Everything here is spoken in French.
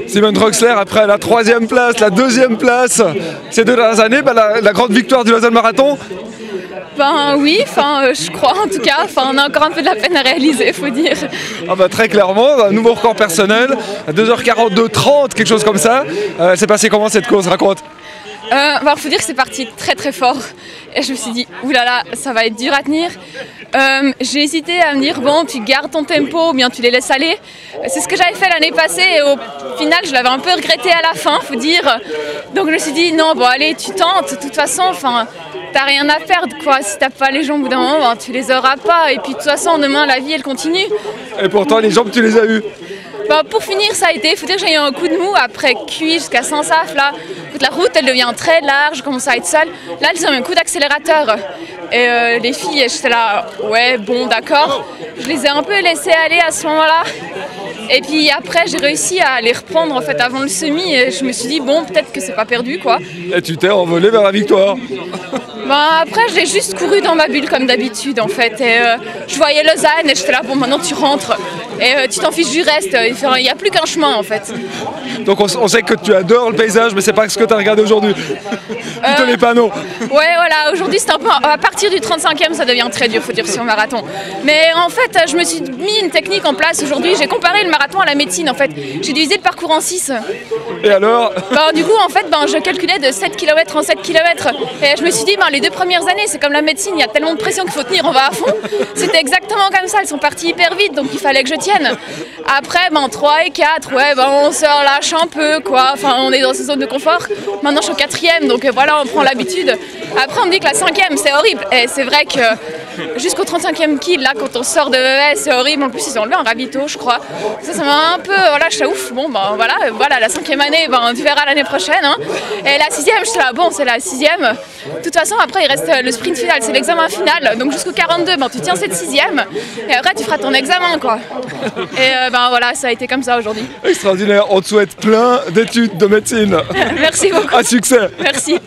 Simone Troxler, après la 3e place, la 2e place, ces 2 dernières années, la grande victoire du Lausanne Marathon. Ben oui, je crois en tout cas, on a encore un peu de la peine à réaliser, faut dire. Ah bah, très clairement, un nouveau record personnel, 2h42-30, quelque chose comme ça. C'est passé comment cette course, raconte? Faut dire que c'est parti très très fort et je me suis dit oulala, ça va être dur à tenir. J'ai hésité à me dire bon, tu gardes ton tempo ou bien tu les laisses aller. C'est ce que j'avais fait l'année passée et au final je l'avais un peu regretté à la fin, faut dire. Donc je me suis dit non, bon allez, tu tentes, de toute façon, t'as rien à perdre quoi. Si t'as pas les jambes au bout d'un moment, tu les auras pas et puis de toute façon demain la vie elle continue. Et pourtant les jambes tu les as eues. Pour finir, ça a été, il faut dire que j'ai eu un coup de mou après Cuy jusqu'à Saint-Saf. Là, la route, elle devient très large, je commence à être seule. Là, elles ont eu un coup d'accélérateur. Et les filles, j'étais là, ouais, bon, d'accord. Je les ai un peu laissées aller à ce moment-là. Et puis après, j'ai réussi à les reprendre en fait avant le semi. Et je me suis dit, bon, peut-être que c'est pas perdu, quoi. Et tu t'es envolée vers la victoire. Après, j'ai juste couru dans ma bulle comme d'habitude, en fait. Et je voyais Lausanne et j'étais là, bon, maintenant tu rentres. Et tu t'en fiches du reste, il n'y a plus qu'un chemin en fait. Donc on sait que tu adores le paysage, mais c'est pas ce que tu as regardé aujourd'hui. Plutôt les panneaux. Ouais, voilà, aujourd'hui c'est un peu. À partir du 35e, ça devient très dur, faut dire, sur le marathon. Mais en fait, je me suis mis une technique en place aujourd'hui. J'ai comparé le marathon à la médecine en fait. J'ai divisé le parcours en 6. Et alors? Du coup, en fait, je calculais de 7 km en 7 km. Et je me suis dit, les 2 premières années, c'est comme la médecine, il y a tellement de pression qu'il faut tenir, on va à fond. C'était exactement comme ça, elles sont parties hyper vite, donc il fallait que je tienne. Après, 3 et 4, ouais, on se relâche un peu, quoi. On est dans cette zone de confort. Maintenant, je suis au 4e, donc voilà, on prend l'habitude. Après, on me dit que la 5e, c'est horrible. Et c'est vrai que jusqu'au 35e kill, là, quand on sort de ES, c'est horrible. En plus, ils ont enlevé un ravito, je crois. Ça m'a un peu, je suis ouf. Bon, voilà, la 5e année, tu verras l'année prochaine. Hein. Et la 6e, je suis là, bon, c'est la 6e. De toute façon, après, il reste le sprint final, c'est l'examen final. Donc jusqu'au 42, tu tiens cette 6e. Et après, tu feras ton examen, quoi. Et voilà, ça a été comme ça aujourd'hui. Extraordinaire, on te souhaite plein d'études de médecine. Merci beaucoup. À succès. Merci.